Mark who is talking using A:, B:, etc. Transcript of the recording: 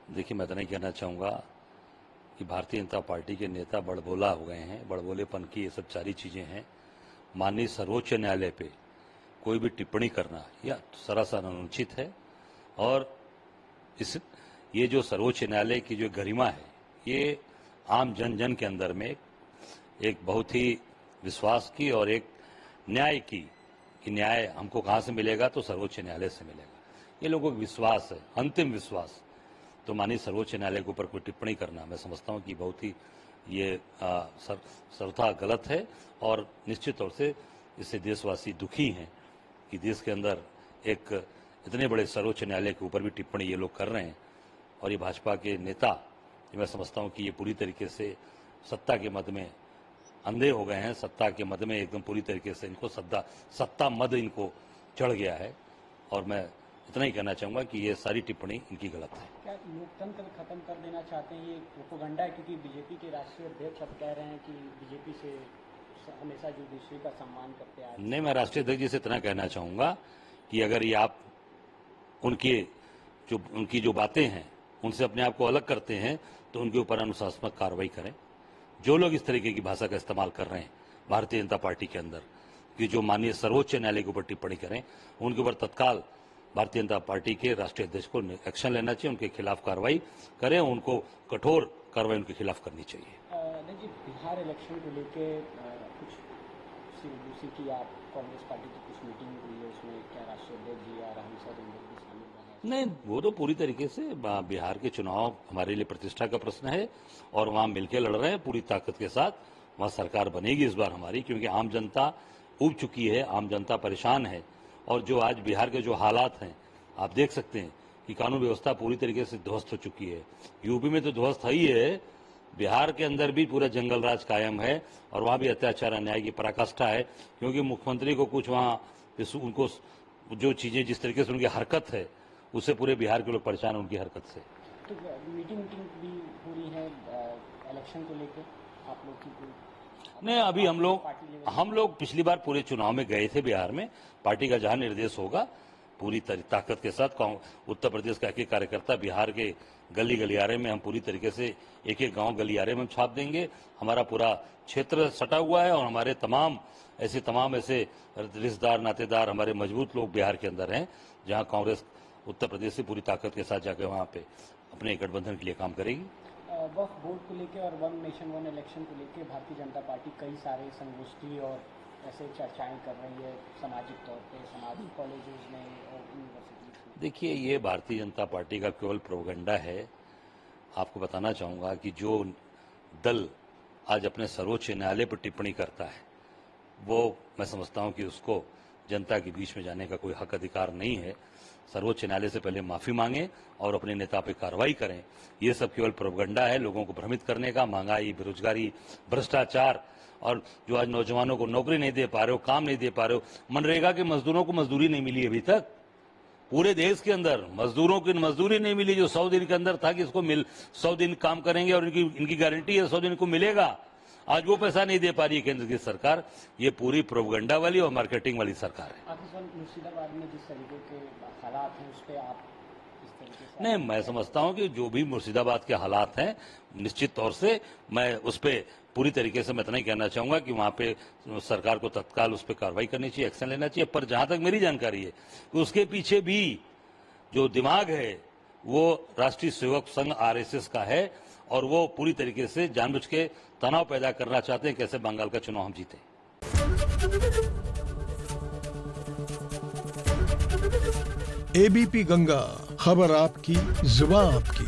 A: देखिए, मैं तो नहीं कहना चाहूँगा कि भारतीय जनता पार्टी के नेता बड़बोला हो गए हैं। बड़बोलेपन की ये सब सारी चीज़ें हैं। माननीय सर्वोच्च न्यायालय पे कोई भी टिप्पणी करना यह सरासर अनुचित है। और ये जो सर्वोच्च न्यायालय की जो गरिमा है, ये आम जन जन के अंदर में एक बहुत ही विश्वास की और एक न्याय की कि न्याय हमको कहाँ से मिलेगा, तो सर्वोच्च न्यायालय से मिलेगा। ये लोगों का विश्वास है, अंतिम विश्वास। तो माननीय सर्वोच्च न्यायालय के ऊपर कोई टिप्पणी करना मैं समझता हूँ कि बहुत ही ये सर्वथा गलत है। और निश्चित तौर से इससे देशवासी दुखी हैं कि देश के अंदर एक इतने बड़े सर्वोच्च न्यायालय के ऊपर भी टिप्पणी ये लोग कर रहे हैं। और ये भाजपा के नेता, मैं समझता हूँ कि ये पूरी तरीके से सत्ता के मद में अंधे हो गए हैं। सत्ता के मद में एकदम पूरी तरीके से इनको सत्ता मद इनको चढ़ गया है। और मैं इतना ही कहना चाहूँगा कि ये सारी टिप्पणी इनकी गलत है।
B: क्या लोकतंत्र खत्म कर देना चाहते हैं? ये प्रोपेगेंडा है, क्योंकि बीजेपी के राष्ट्रीय अध्यक्ष अब कह रहे हैं कि बीजेपी से हमेशा जुडिशरी का सम्मान करते आए।
A: नहीं, मैं राष्ट्रीय अध्यक्ष जी से इतना कहना चाहूँगा कि अगर ये आप उनकी जो बातें हैं उनसे अपने आप को अलग करते हैं तो उनके ऊपर अनुशासनात्मक कार्रवाई करें। जो लोग इस तरीके की भाषा का इस्तेमाल कर रहे हैं भारतीय जनता पार्टी के अंदर, कि जो माननीय सर्वोच्च न्यायालय के ऊपर टिप्पणी करें, उनके ऊपर तत्काल भारतीय जनता पार्टी के राष्ट्रीय अध्यक्ष को एक्शन लेना चाहिए, उनके खिलाफ कार्रवाई करें, उनको कठोर कार्रवाई उनके खिलाफ करनी चाहिए।
B: देखिए, बिहार इलेक्शन को लेके कुछ दूसरी की आप कांग्रेस पार्टी की कुछ मीटिंग हुई है, उसमें क्या राष्ट्रीय अध्यक्ष जी या राहुल साहब भी शामिल रहे?
A: नहीं, वो तो पूरी तरीके से बिहार के चुनाव हमारे लिए प्रतिष्ठा का प्रश्न है और वहां मिलकर लड़ रहे हैं पूरी ताकत के साथ। वहां सरकार बनेगी इस बार हमारी, क्योंकि आम जनता उब चुकी है, आम जनता परेशान है। और जो आज बिहार के जो हालात हैं, आप देख सकते हैं कि कानून व्यवस्था पूरी तरीके से ध्वस्त हो चुकी है। यूपी में तो ध्वस्त है ही है, बिहार के अंदर भी पूरा जंगल राज कायम है और वहां भी अत्याचार अन्याय की पराकाष्ठा है। क्योंकि मुख्यमंत्री को कुछ वहां उनको जो चीजें जिस तरीके से उनकी हरकत है, उससे पूरे बिहार के लोग परेशान हैं उनकी हरकत से।
B: तो मीटिंग भी हो रही है इलेक्शन को लेकर आप लोग की?
A: नहीं, अभी हम लोग पिछली बार पूरे चुनाव में गए थे बिहार में। पार्टी का जहां निर्देश होगा पूरी ताकत के साथ उत्तर प्रदेश का एक कार्यकर्ता बिहार के गली गलियारे में हम पूरी तरीके से एक एक गांव गलियारे में हम छाप देंगे। हमारा पूरा क्षेत्र सटा हुआ है और हमारे तमाम ऐसे रिश्तेदार नातेदार हमारे मजबूत लोग बिहार के अंदर हैं, जहां कांग्रेस उत्तर प्रदेश से पूरी ताकत के साथ जाकर वहां पे अपने गठबंधन के लिए काम करेगी।
B: वक्फ बोर्ड को लेकर और वन नेशन वन इलेक्शन को लेकर भारतीय जनता पार्टी कई सारे संगोष्ठी और ऐसे चर्चाएं कर रही है सामाजिक तौर पे, सामाजिक कॉलेजेस में और यूनिवर्सिटीज में।
A: देखिए, ये भारतीय जनता पार्टी का केवल प्रोपेगेंडा है। आपको बताना चाहूँगा कि जो दल आज अपने सर्वोच्च न्यायालय पर टिप्पणी करता है, वो मैं समझता हूँ कि उसको जनता के बीच में जाने का कोई हक अधिकार नहीं है। सर्वोच्च न्यायालय से पहले माफी मांगे और अपने नेता पर कार्रवाई करें। ये सब केवल प्रोपेगेंडा है, लोगों को भ्रमित करने का। महंगाई, बेरोजगारी, भ्रष्टाचार, और जो आज नौजवानों को नौकरी नहीं दे पा रहे हो, काम नहीं दे पा रहे हो। मनरेगा के मजदूरों को मजदूरी नहीं मिली अभी तक। पूरे देश के अंदर मजदूरों की मजदूरी नहीं मिली, जो 100 दिन के अंदर था कि इसको 100 दिन काम करेंगे और इनकी गारंटी है 100 दिन को मिलेगा। आज वो पैसा नहीं दे पा रही है केंद्र की सरकार। ये पूरी प्रोपेगेंडा वाली और मार्केटिंग वाली सरकार है।
B: मुर्शिदाबाद में जिस तरीके के हालात हैं उस पर आप किस तरीके से?
A: नहीं, मैं समझता हूं कि जो भी मुर्शिदाबाद के हालात हैं, निश्चित तौर से मैं उस पर पूरी तरीके से मैं इतना ही कहना चाहूंगा कि वहां पे सरकार को तत्काल उस पर कार्रवाई करनी चाहिए, एक्शन लेना चाहिए। पर जहां तक मेरी जानकारी है कि उसके पीछे भी जो दिमाग है वो राष्ट्रीय सेवक संघ RSS का है और वो पूरी तरीके से जानबूझ के तनाव पैदा करना चाहते हैं कैसे बंगाल का चुनाव हम जीते।
C: ABP गंगा, खबर आपकी, जुबान आपकी।